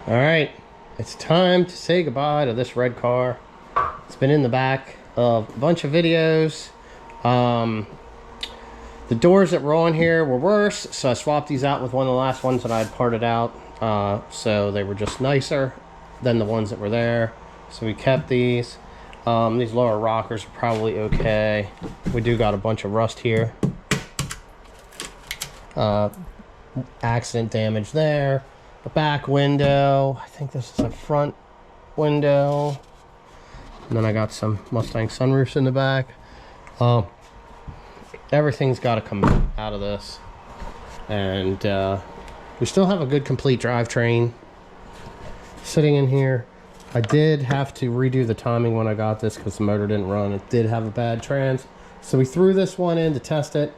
All right, it's time to say goodbye to this red car. It's been in the back of a bunch of videos. The doors that were on here were worse, so I swapped these out with one of the last ones that I had parted out. So they were just nicer than the ones that were there. So we kept these. These lower rockers are probably okay. We do got a bunch of rust here. Accident damage there. A back window. I think this is a front window. And then I got some Mustang sunroofs in the back. Everything's got to come out of this. And we still have a good complete drivetrain sitting in here. I did have to redo the timing when I got this because the motor didn't run. It did have a bad trans. So we threw this one in to test it.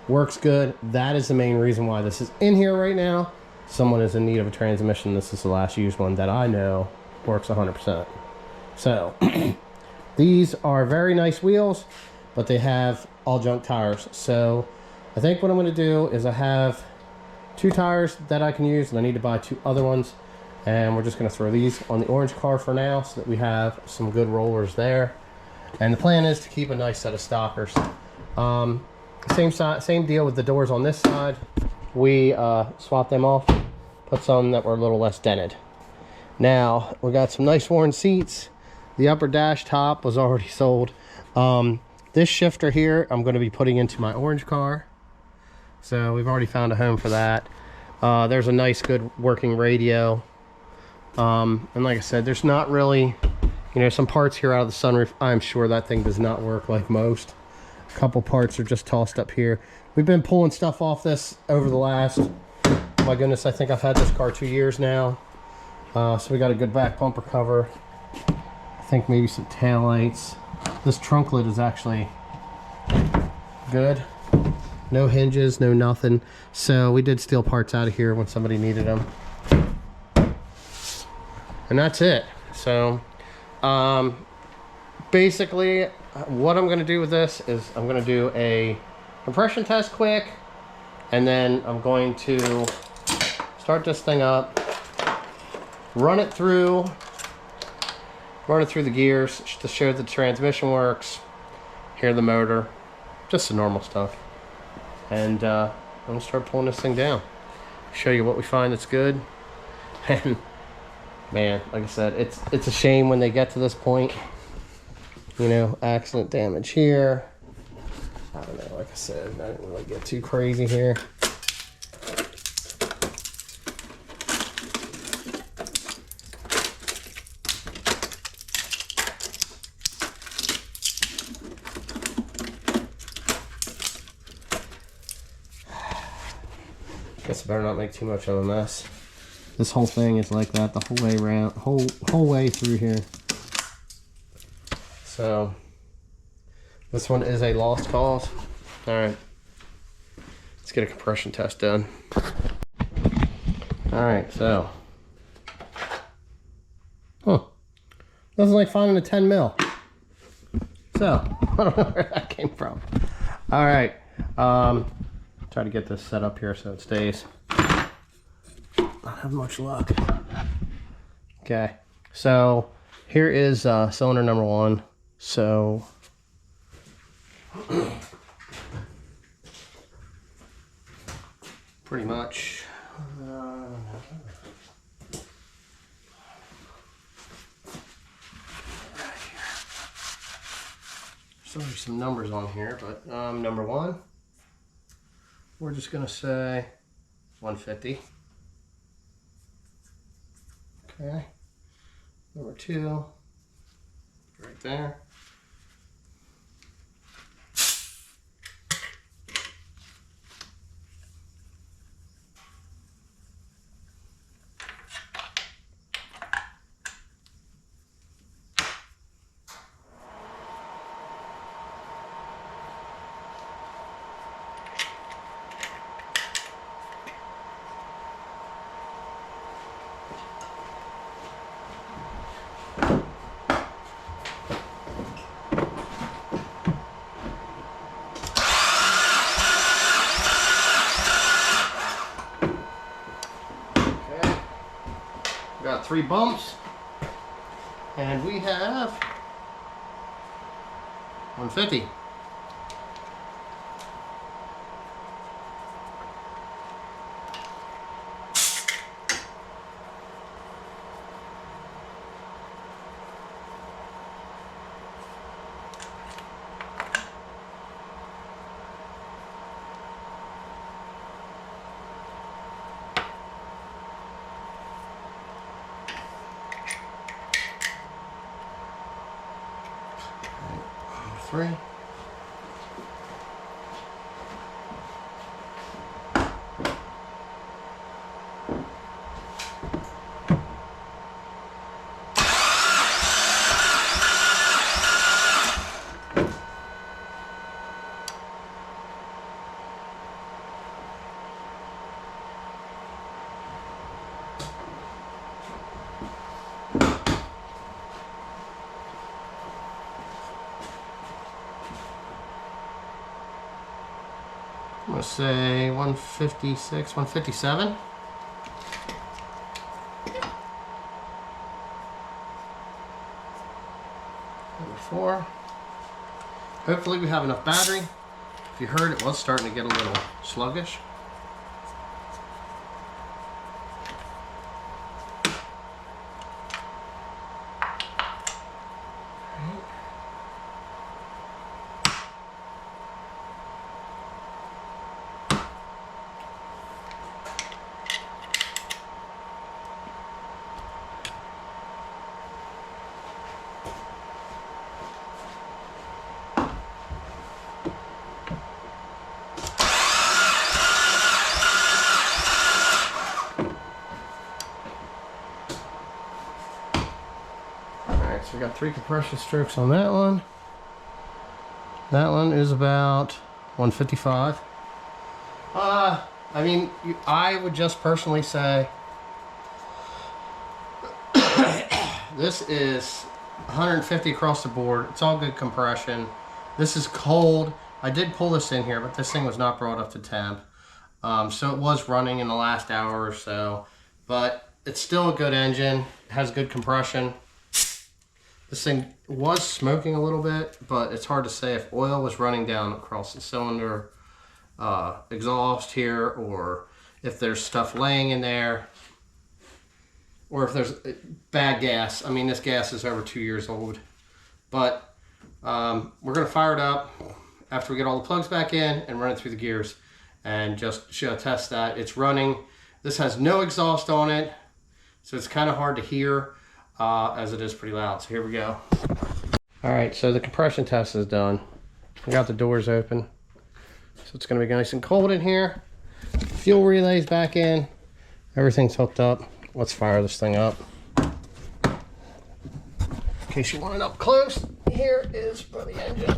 Works good. That is the main reason why this is in here right now. Someone is in need of a transmission. This is the last used one that I know works 100%. So these are very nice wheels, but they have all junk tires. So I think what I'm going to do is I have 2 tires that I can use, and I need to buy 2 other ones. And we're just going to throw these on the orange car for now so that we have some good rollers there. And the plan is to keep a nice set of stockers. Same deal with the doors on this side. We swapped them off, put some that were a little less dented. Now, we got some nice worn seats. The upper dash top was already sold. This shifter here, I'm going to be putting into my orange car. So we've already found a home for that. There's a nice, good working radio. And like I said, there's not really, some parts here out of the sunroof. I'm sure that thing does not work like most. A couple parts are just tossed up here. We've been pulling stuff off this over the last, my goodness, I think I've had this car 2 years now. So we got a good back bumper cover. I think maybe some tail lights. This trunk lid is actually good. No hinges, no nothing. So we did steal parts out of here when somebody needed them. And that's it. So basically what I'm going to do with this is I'm going to do a compression test quick, and then I'm going to start this thing up, run it through the gears to show the transmission works, hear the motor, just the normal stuff. And I'm going to start pulling this thing down, show you what we find that's good. And man, like I said, it's a shame when they get to this point. Accident damage here. I don't know, like I said, I didn't really get too crazy here. Guess I better not make too much of a mess. This whole thing is like that the whole way around, whole way through here. So this one is a lost cause. All right, let's get a compression test done. All right, so doesn't like finding a 10 mil. So I don't know where that came from. All right, try to get this set up here so it stays. Not have much luck. Okay, so here is cylinder number 1. So pretty much there's some numbers on here, but number 1, we're just gonna say 150. Okay, number 2, right there. We got 3 bumps, and we have 150. Three. I'm gonna say 156, 157. Number 4. Hopefully we have enough battery. If you heard, it was starting to get a little sluggish. So we got 3 compression strokes on that one. That one is about 155. I mean, I would just personally say this is 150 across the board. It's all good compression. This is cold. I did pull this in here, but this thing was not brought up to temp. So it was running in the last hour or so, but it's still a good engine. It has good compression. This thing was smoking a little bit, but it's hard to say if oil was running down across the cylinder exhaust here, or if there's stuff laying in there, or if there's bad gas. I mean, this gas is over 2 years old. But we're going to fire it up after we get all the plugs back in and run it through the gears and just test that it's running. This has no exhaust on it, so it's kind of hard to hear. As it is pretty loud. So here we go. Alright, so the compression test is done. We got the doors open. So it's going to be nice and cold in here. Fuel relays back in. Everything's hooked up. Let's fire this thing up. In case you want it up close, here is for the engine.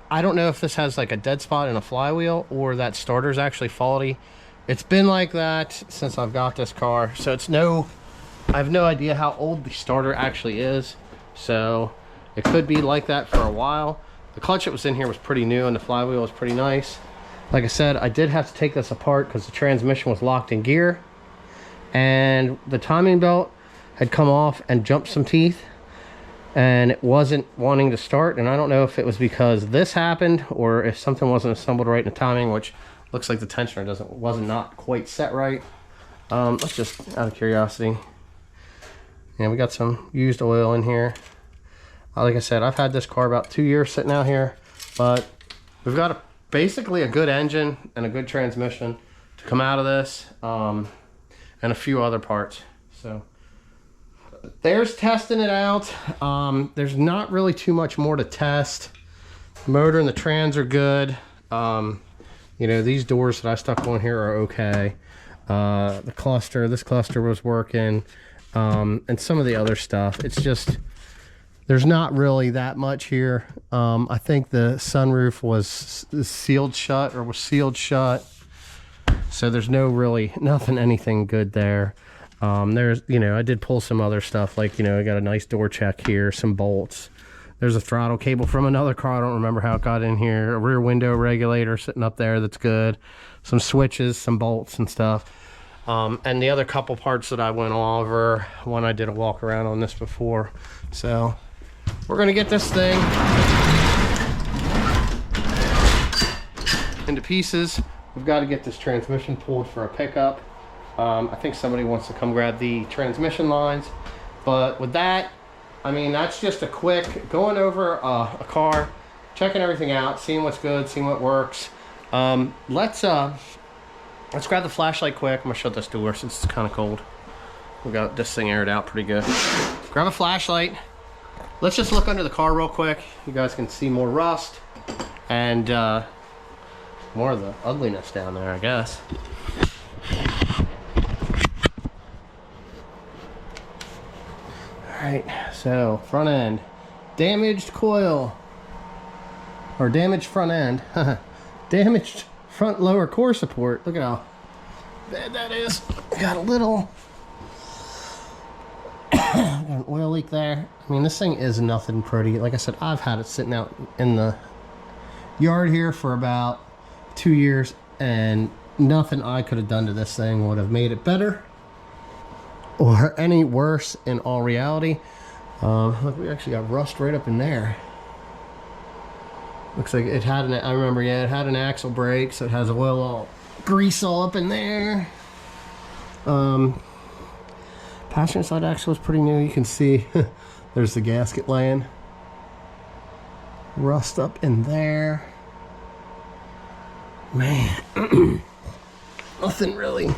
I don't know if this has like a dead spot in a flywheel or that starter's actually faulty. It's been like that since I've got this car, so I have no idea how old the starter actually is, so it could be like that for a while. The clutch that was in here was pretty new and the flywheel was pretty nice. Like I said, I did have to take this apart because the transmission was locked in gear and the timing belt had come off and jumped some teeth and it wasn't wanting to start, and I don't know if it was because this happened or if something wasn't assembled right in the timing, which looks like the tensioner wasn't not quite set right. Let's just, out of curiosity, yeah, we got some used oil in here. Like I said, I've had this car about 2 years sitting out here, but we've got basically a good engine and a good transmission to come out of this, and a few other parts. So there's testing it out. There's not really too much more to test. The motor and the trans are good. You know, these doors that I stuck on here are okay. The cluster, this cluster was working, and some of the other stuff. It's just, there's not really that much here. I think the sunroof was sealed shut, or was sealed shut. So there's anything good there. There's, you know, I did pull some other stuff, like, you know, I got a nice door check here, some bolts. There's a throttle cable from another car. I don't remember how it got in here. A rear window regulator sitting up there that's good. Some switches, some bolts and stuff. And the other couple parts that I went over when I did a walk around on this before. So we're gonna get this thing into pieces. We've got to get this transmission pulled for a pickup. I think somebody wants to come grab the transmission lines. But with that, I mean, that's just a quick going over a car, checking everything out, seeing what's good, seeing what works. Let's grab the flashlight quick. I'm gonna shut this door since it's kind of cold. We got this thing aired out pretty good. Grab a flashlight. Let's just look under the car real quick. You guys can see more rust and more of the ugliness down there, I guess. Alright, so front end. Damaged coil. Or damaged front end. Damaged front lower core support. Look at how bad that is. Got a little got an oil leak there. I mean, this thing is nothing pretty. Like I said, I've had it sitting out in the yard here for about 2 years, and nothing I could have done to this thing would have made it better or any worse in all reality. Look, we actually got rust right up in there. Looks like it had I remember, yeah, it had an axle brake, so it has oil grease all up in there. Passenger side axle is pretty new. You can see there's the gasket laying. Rust up in there. Man, nothing really.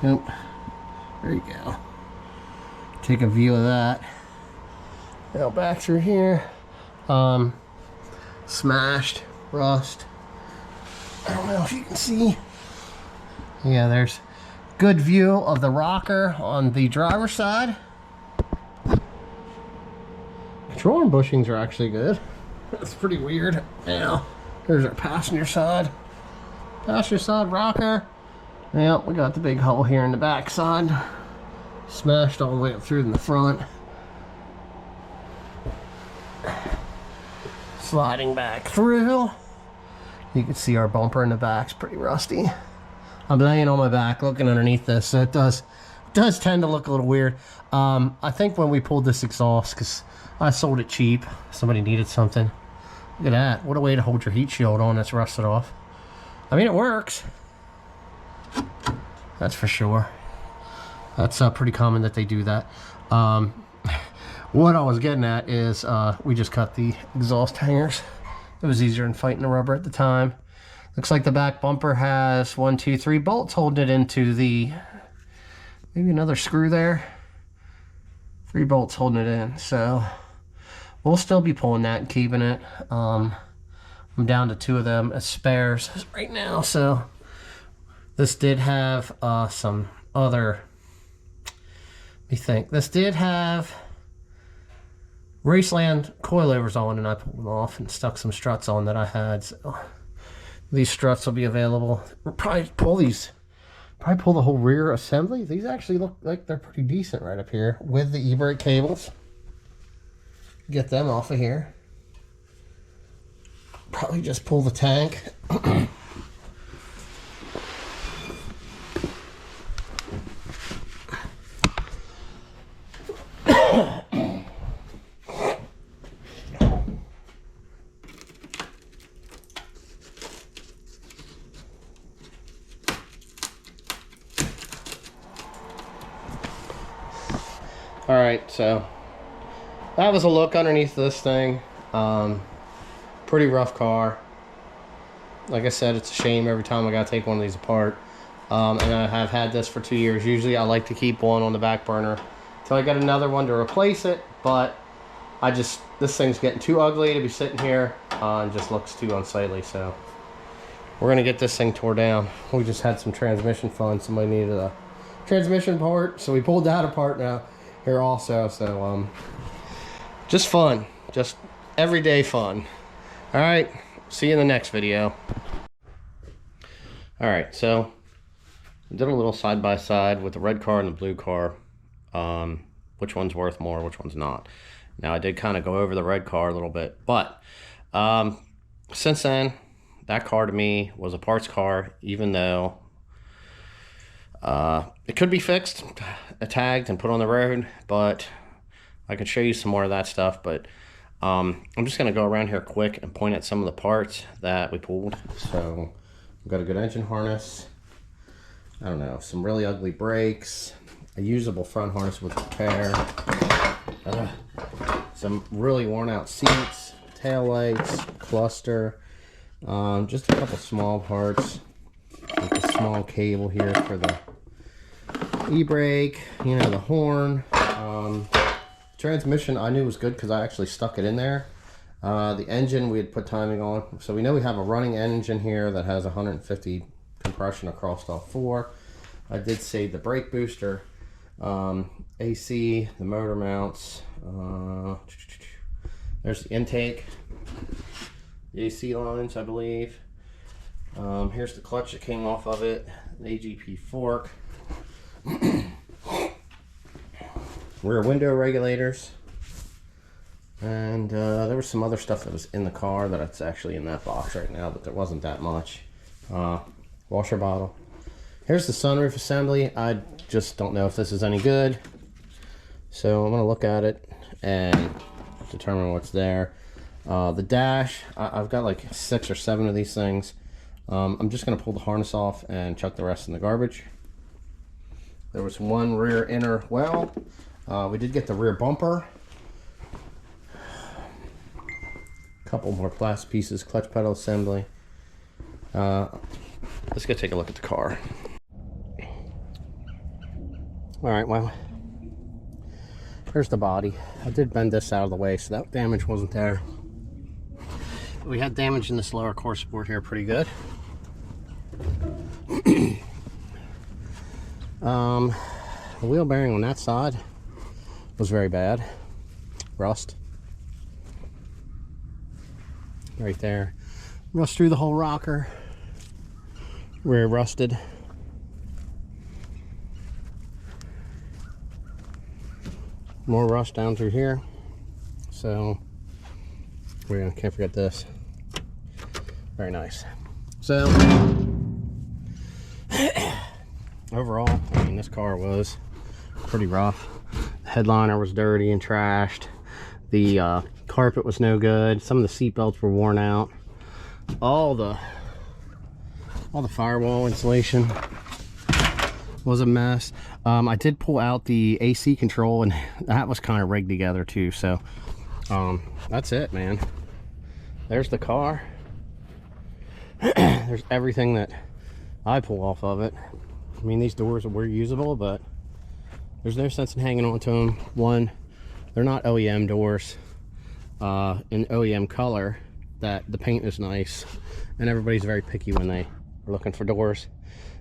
Nope. There you go. Take a view of that. Now back through here. Smashed, rust. I don't know if you can see. Yeah, there's good view of the rocker on the driver's side. Control arm bushings are actually good. That's pretty weird. Now, here's our passenger side. Passenger side rocker. Yep, we got the big hole here in the back side. Smashed all the way up through in the front. Sliding back through. You can see our bumper in the back's pretty rusty. I'm laying on my back looking underneath this, so it does tend to look a little weird. I think when we pulled this exhaust, because I sold it cheap, somebody needed something. Look at that. What a way to hold your heat shield on that's rusted off. I mean, it works. That's for sure. That's pretty common that they do that. What I was getting at is we just cut the exhaust hangers. It was easier than fighting the rubber at the time. Looks like the back bumper has 1, 2, 3 bolts holding it into the, maybe another screw there. 3 bolts holding it in. So we'll still be pulling that and keeping it. I'm down to 2 of them as spares right now. So this did have some other, let me think. This did have Raceland coilovers on, and I pulled them off and stuck some struts on that I had. So these struts will be available. We'll probably pull the whole rear assembly. These actually look like they're pretty decent right up here with the e-brake cables. Get them off of here. Probably just pull the tank. Alright, so that was a look underneath this thing. Pretty rough car. Like I said, it's a shame every time I gotta take one of these apart. And I have had this for 2 years. Usually I like to keep one on the back burner till I get another one to replace it, but this thing's getting too ugly to be sitting here and just looks too unsightly. So we're gonna get this thing tore down. We just had some transmission fun. Somebody needed a transmission part, so we pulled that apart now here also. So just fun, just everyday fun. All right, see you in the next video. All right, so I did a little side-by-side with the red car and the blue car. Which one's worth more, which one's not. Now, I did kind of go over the red car a little bit, but since then, that car to me was a parts car, even though it could be fixed, tagged, and put on the road, but I can show you some more of that stuff. But I'm just going to go around here quick and point at some of the parts that we pulled. So we've got a good engine harness. I don't know, some really ugly brakes, a usable front harness with repair, some really worn out seats, tail lights, cluster, just a couple small parts, like a small cable here for the e-brake, you know, the horn. Transmission I knew was good because I actually stuck it in there. The engine we had put timing on, so we know we have a running engine here that has 150 compression across all four. I did save the brake booster, AC, the motor mounts. There's the intake, the AC lines, I believe. Here's the clutch that came off of it, the AGP fork. Rear window regulators, and there was some other stuff that was in the car that's actually in that box right now, but there wasn't that much. Washer bottle. Here's the sunroof assembly. I just don't know if this is any good, so I'm gonna look at it and determine what's there. The dash, I've got like 6 or 7 of these things. I'm just gonna pull the harness off and chuck the rest in the garbage. There was one rear inner well. We did get the rear bumper. A couple more plastic pieces, clutch pedal assembly. Let's go take a look at the car. All right, well, here's the body. I did bend this out of the way, so that damage wasn't there. We had damage in this lower core support here pretty good. The wheel bearing on that side was very bad. Rust. Right there. Rust through the whole rocker. Rear rusted. More rust down through here. So, can't forget this. Very nice. So, overall, I mean, this car was pretty rough. The headliner was dirty and trashed. The carpet was no good. Some of the seat belts were worn out. All the firewall insulation was a mess. I did pull out the AC control, and that was kind of rigged together too. So that's it, man. There's the car. There's everything that I pull off of it. I mean, these doors were usable, but there's no sense in hanging on to them. One, they're not OEM doors in OEM color that the paint is nice, and everybody's very picky when they are looking for doors.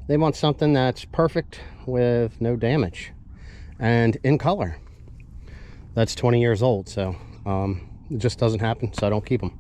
They want something that's perfect with no damage and in color. That's 20 years old, so It just doesn't happen, so I don't keep them.